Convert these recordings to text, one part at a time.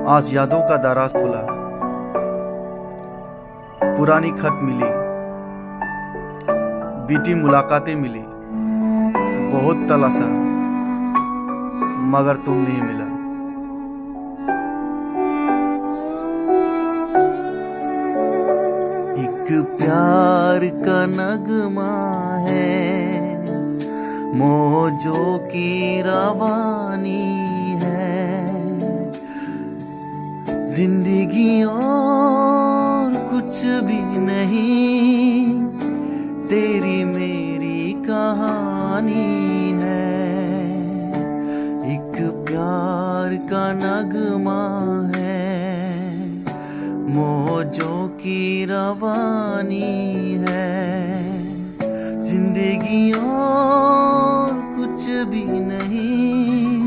आज यादों का दराज खुला, पुरानी खत मिली, बीती मुलाकातें मिली, बहुत तलाशा मगर तुम नहीं मिला। एक प्यार का नगमा है, मौजों की रवानी है, जिंदगी और कुछ भी नहीं, तेरी मेरी कहानी है। एक प्यार का नगमा है, मौजों की रवानी है, जिंदगी और कुछ भी नहीं,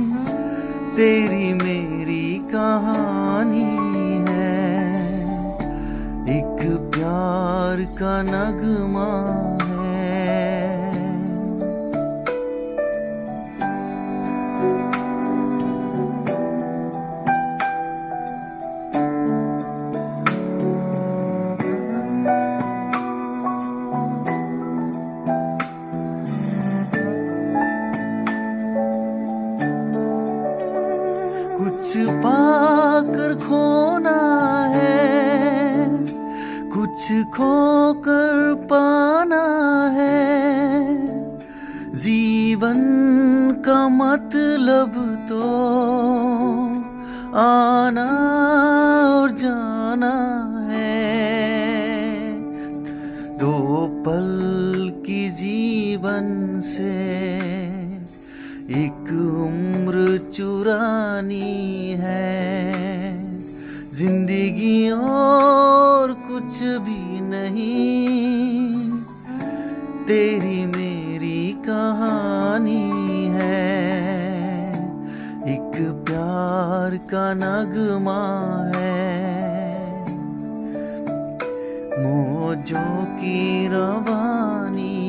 तेरी मेरी कहानी है। एक प्यार का नगमा है। कुछ पाकर खोना है, कुछ खोकर पाना है, जीवन का मतलब तो आना और जाना है। दो पल की जीवन से एक उम्र चुरानी है, जिंदगी और कुछ भी नहीं, तेरी मेरी कहानी है। एक प्यार का नगमा है, मौजों की रवानी